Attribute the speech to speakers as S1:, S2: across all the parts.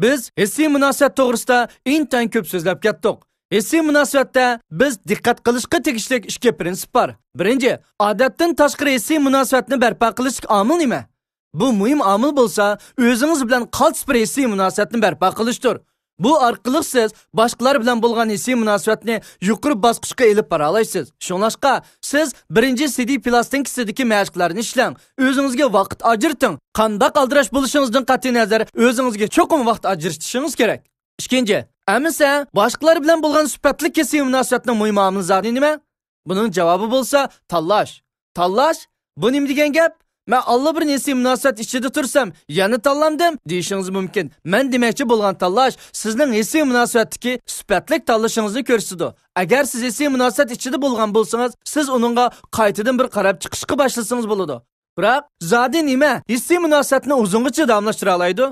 S1: Biz hissiy munosabat to'g'risida intan ko'p so'zlab ketdik. Hissiy munosabatda biz diqqat qilishga tegishli ikki prinsip bor. Birinchi, odatdan tashqari hissiy munosabatni barpo qilish omil nima? Bu muhim omil bo'lsa, o'zingiz bilan qaltis bir hissiy munosabatni barpo qilishdir. Bu orqali siz boshqalar bilan bo'lgan hissiy munosabatni yuqori bosqichga elib bora olasiz. Shunlashqa, siz birinchi CD plastinkasidagi mashqlarni ishlang, o'zingizga vaqt ajrating. Qanday aldirash bo'lishingizdan qat'iy nazar o'zingizga cho'qim vaqt ajratishingiz kerak. Ikkinchi, amisa boshqalar bilan bo'lgan sifatli hissiy munosabatning muhim omili nima? Buning javobi bo'lsa tanlash. Tanlash? Bu nima degan gap? Men Allah bir hissiy munosabat ichida tursam, yana tanlamdim deyishingiz mumkin. Men demoqchi bo'lgan tanlash sizning hissiy munosabatdagi sifatli tanlashingizni ko'rsatadi. Agar siz hissiy munosabat ichida bo'lgan bo'lsangiz, siz uningga qaytadan bir qarab chiqishga boshlasangiz bo'ladi. Biroq, zodi nima hissiy munosabatni uzungacha davomlashtira oladi?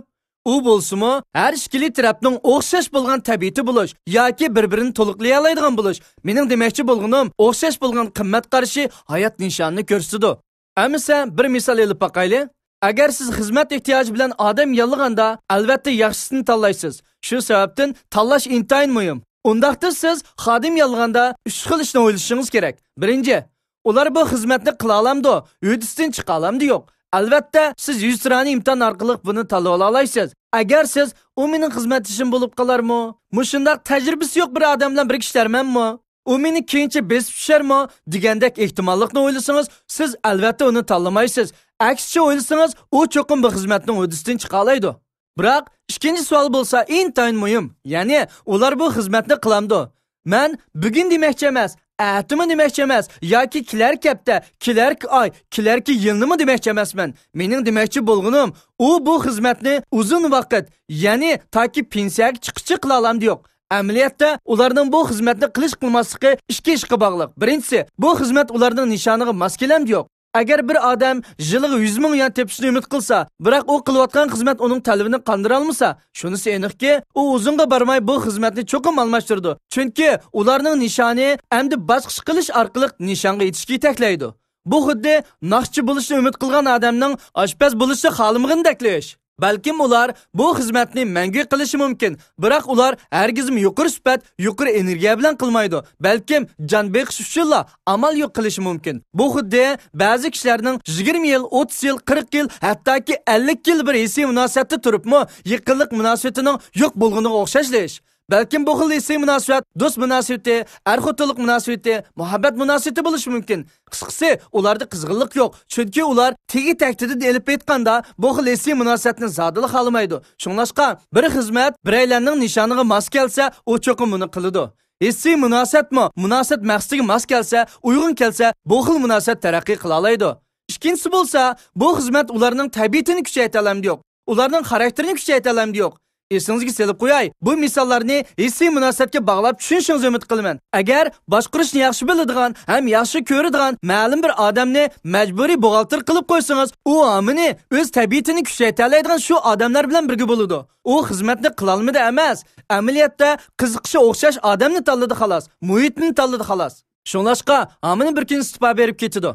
S1: U bo'lsa-mu, har ikkili tarafning o'xshash bo'lgan tabiati bo'lish yoki bir-birini to'liqlay oladigan bo'lish. Mening demoqchi bo'lganim, o'xshash bo'lgan qimmat qarashi hayot nishonini ko'rsatadi. Amisa bir misol elib baqayli. Agar siz xizmat ehtiyoji bilan odam yollaganda, albatta yaxshisini tanlaysiz. Shu sababdan tanlash intayin muhim. Undaqda siz xodim yollaganda 3 xil ishni o'ylashingiz kerak. Birinchi, ular bu xizmatni qila olamdi, uydidan chiqa olamdi yo'q. Albatta, siz 100 sirani imtihon orqali buni tanlab ola olasiz. Agar siz u mening xizmat ishim bo'lib qolarmi? Mushundaq tajribasi yo'q bir odam bilan birga ishlarmanmi? U meni keyincha besib tusharmi degandek ehtimollikni o'ylasangiz, siz albatta uni tanlamaysiz. Aksicha o'ylasangiz, u cho'qim bu xizmatning o'disidan chiqa oladi. Biroq, ikkinchi savol bo'lsa, intayin muhim. Ya'ni, ular bu xizmatni qilamdi. Men bugun demoqchi emas, atimi demoqchi emas, yoki kelarki hafta, kelarki oy, kelarki yilnimi demoqchi emasman. Mening demoqchi bo'lganim, u bu xizmatni uzun vaqt, ya'ni toki pensiyaga chiqishi qila olamdi yo'q. Amaliyotda ularning bu xizmatni qilish qilmasligi ikki ishga bog'liq. Birinchisi, bu xizmat ularning nishoniga mos kelamdi yo'q. Agar bir odam yiliga 100 ming yuan tepishni umid qilsa, biroq u qilayotgan xizmat uning talabini qondira olmasa, shunisi aniqki, u uzunga bormay bu xizmatni cho'qim almashtirdi. Chunki ularning nishoni endi boshqa ish qilish orqali nishonga yetishga yetaklaydi. Bu xuddi naqshchi bo'lishni umid qilgan odamning oshpaz bo'lishni xohlamagandek. Balkim ular bu xizmatni mangu qilishi mumkin, biroq ular hargiz yuqori sifat, yuqori energiya bilan qilmaydi. Balkim jon beqish uchun amal yo'q qilishi mumkin. Bu xuddi ba'zi kishilarning 20 yil, 30 yil, 40 yil, hattoki 50 yil bir hissiy munosabatda turibmi, yaqinlik munosabatining yo'q bo'lganiga o'xshash. Balkim bu xil hissiy munosabat do'st munosabati, er-xotinlik munosabati, muhabbat munosabati bo'lishi mumkin. Qisqasi, ularda qizg'inlik yo'q, chunki ular tegi taktida elib aytganda bu xil hissiy munosabatni zodili xolamaydi. Shunlashqa, bir xizmat biraylarning nishoniga mos kelsa, u cho'qim uni qiladi. Hissiy munosabatmi, munosabat maqsadiga mos kelsa, uyg'un kelsa, bu xil munosabat taraqqiy qila oladi. Ikkinchisi bo'lsa, bu xizmat ularning tabiatini kuchaytira oladi yo'q. Ularning xarakterini kuchaytira oladi yo'q. Esingizga selib qo'yay, bu misollarni hissiy munosabatga bog'lab tushunishingizni umid qilaman. Agar boshqarishni yaxshi biladigan, ham yaxshi ko'radigan ma'lum bir odamni majburiy buxgalter qilib qo'ysangiz, u omini o'z tabiatini kuchaytira oladigan shu odamlar bilan birga bo'ladi. U xizmatni qila olmadi emas, amaliyotda qiziqishi o'xshash odamni tanladi xolos, muhitni tanladi xolos. Shunlashqa, omini bir kun istifa berib ketadi.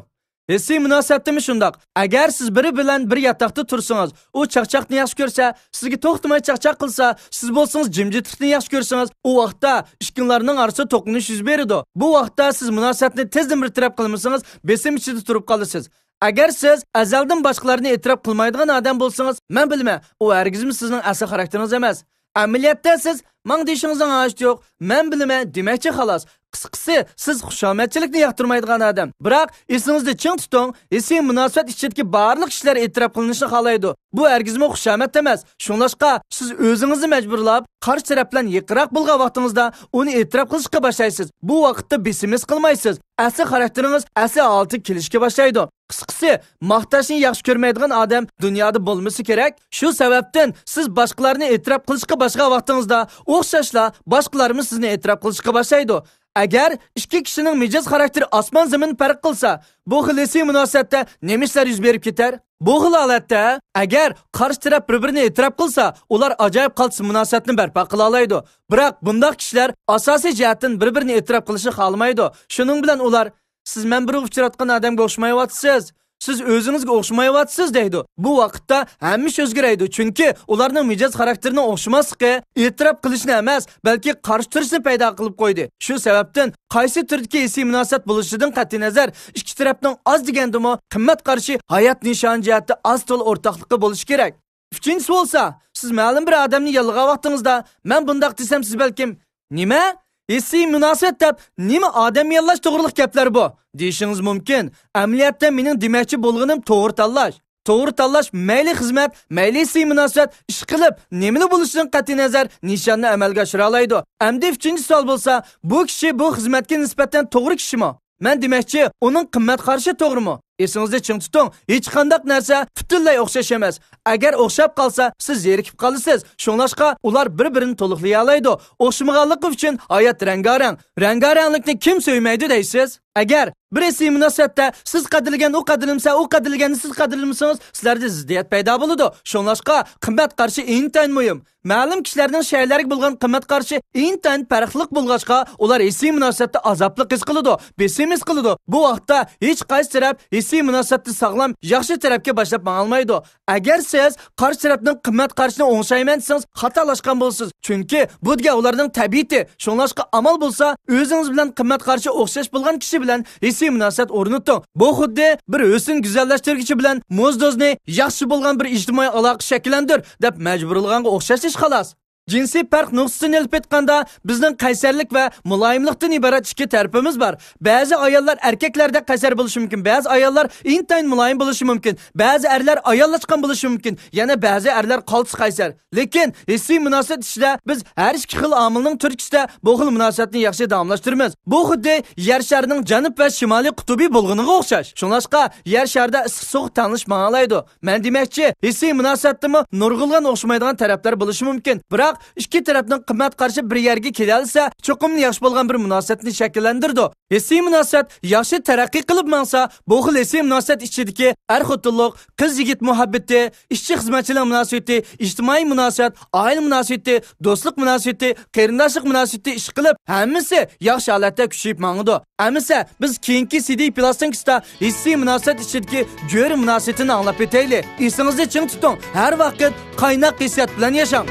S1: Hissiy munosabatmi shundoq. Agar siz biri bilan bir yotoqda tursangiz, u chaqchaqni yaxshi ko'rsa, sizga to'xtamay chaqchaq qilsa, siz bo'lsangiz jimjitlikni yaxshi ko'rsangiz, u vaqtda ishqinlarning orasida to'qinish yuz beradi. Bu vaqtda siz munosabatni tezdan bir taraf qilmasangiz, besim ichida turib qolasiz. Agar siz azaldan boshqalarni e'tirof qilmaydigan odam bo'lsangiz, men bilma, u hargizmi sizning asl xarakteringiz emas. Amaliyotda siz "Mang deyishingizning hojati yo'q, men bilaman" demoqchi xolos. Qisqasi, siz xushomadchilikni yoqtirmaydigan odam. Biroq esingizda ching tuting, hissiy munosabat ichidagi barliq ishlar e'tirof qilinishini xohlaydi. Bu hargizmi xushomat emas. Shunlashqa, siz o'zingizni majburlab, qarshi taraf bilan yaqinroq bo'lgan vaqtingizda uni e'tirof qilishga boshlaysiz. Bu vaqtda besimiz qilmaysiz. Asl xarakteringiz asl holatiga kelishga boshlaydi. Qisqasi, maqtashni yaxshi ko'rmaydigan odam dunyoda bo'lmasa kerak. Shu sababdan siz boshqalarni e'tirof qilishga boshqa vaqtingizda o'xshashla boshqalarimiz sizni e'tirof qilishga boshlaydi. Agar ikki kishining mijoz xarakteri osmon zamin farq qilsa, bu xil hissiy munosabatda nima ishlar yuz berib ketar? Bu xil holatda agar qarshi taraf bir-birini e'tirof qilsa, ular ajoyib qaltis munosabatni barpo qila oladi. Biroq bunday kishilar asosiy jihatdan bir-birini e'tirof qilishni xohlamaydi. Shuning bilan ular "Siz men bir uchratgan odamga o'xshamayapsiz. siz o'zingizga o'xshamayapsiz deydi. Bu vaqtda hamma o'zgaraydi, chunki ularning mijoz xarakterini o'xshamasligi e'tirof qilishni emas, balki qarshi turishni paydo qilib qo'ydi. Shu sababdan qaysi turdagi hisiy munosabat bo'lishidan qat'iy nazar ikki tarafning oz degandimi qimmat qarshi hayot nishon jihati oz to'l o'rtoqligi bo'lishi kerak. Uchinchisi bo'lsa, siz ma'lum bir odamni yalg'an vaqtingizda, men bundoq desam siz balkim, nima? Hisiy munosabat deb nima odam yallash to'g'riliq gaplar bu deyishingiz mumkin. Amaliyotda mening demoqchi bo'lganim to'g'ri tanlash. To'g'ri tanlash mayli xizmat, mayli hisiy munosabat ish qilib, nimani bo'lishidan qat'iy nazar nishonni amalga oshira oladi. Endi uchinchi savol bo'lsa, bu kishi bu xizmatga nisbatan to'g'ri kishimi? Men demoqchi, uning qimmat qarashi to'g'rimi? Esingizda ching tuting, hech qanday narsa butunlay o'xshash emas. Agar o'xshab qolsa, siz zerikib qolasiz. Shunlashqa ular bir-birini to'liqlay oladi. O'xshamaganligi uchun hayot rangarang. Rangaranglikni kim sevmaydi deysiz? Agar bir hisiy munosabatda siz qadrlagan u qadrlamasa, u qadrlaganni siz qadrlamasangiz, sizlarda ziddiyat paydo bo'ladi. Shunlashqa qimmat qarashi intayin muhim. Ma'lum kishilarning shaylarga bo'lgan qimmat qarashi intayin farqli bo'lg'achqa, ular hisiy munosabatda azobli his qiladi, besim his qiladi. Bu vaqtda hech qaysi taraf hisiy munosabatni sog'lom, yaxshi tarafga boshlab olmaydi. Agar siz qarshi tarafning qimmat qarashini o'ngshayman desangiz, xatolashgan bo'lasiz. Chunki bu degan ularning tabiati. Shunlashqa amal bo'lsa, o'zingiz bilan qimmat qarashi o'xshash bo'lgan kishi bilan hisiy munosabat o'rnating. Bu xuddi bir o'sin go'zallashtirgichi bilan mo'zdozni yaxshi bo'lgan bir ijtimoiy aloqa shakllantir deb majburlaganga o'xshash xolos. Jinsiy farq nuqtasini olib aytganda bizning qaysarlik va muloyimlikdan iborat ikki tarafimiz bor. Ba'zi ayollar erkaklarda qaysar bo'lishi mumkin, ba'zi ayollar intayin muloyim bo'lishi mumkin, ba'zi erlar ayollashgan bo'lishi mumkin, yana ba'zi erlar qaltis qaysar. Lekin hisiy munosabat ishida biz har ikki xil omilning turkisida bu xil munosabatni yaxshi davomlashtiramiz. Bu xuddi yer sharining janub va shimoliy qutubi bo'lganiga o'xshash. Shunlashqa yer sharida issiq sovuq tanlash ma'nolaydi. Men demoqchi, hisiy munosabatda nurg'ulgan o'xshamaydigan taraflar bo'lishi mumkin. Biroq ikki tarafning qimmat qarashi bir yerga kelsa, cho'qimli yaxshi bo'lgan bir munosabatni shakllantirdi. Hisiy munosabat yaxshi taraqqiy qilib mansa, bu xil hisiy munosabat ichidagi er-xotinlik, qiz-yigit muhabbati, ishchi xizmatchilar munosabati, ijtimoiy munosabat, oila munosabati, do'stlik munosabati, qarindoshlik munosabati ish qilib, hammasi yaxshi holatda kuchayib mangdi. Amisa biz keyingi CD plastinkasida hisiy munosabat ichidagi jo'ri munosabatini anglab o'taylik. Esingizda ching tuting, har vaqt qaynoq hissiyat bilan yashang.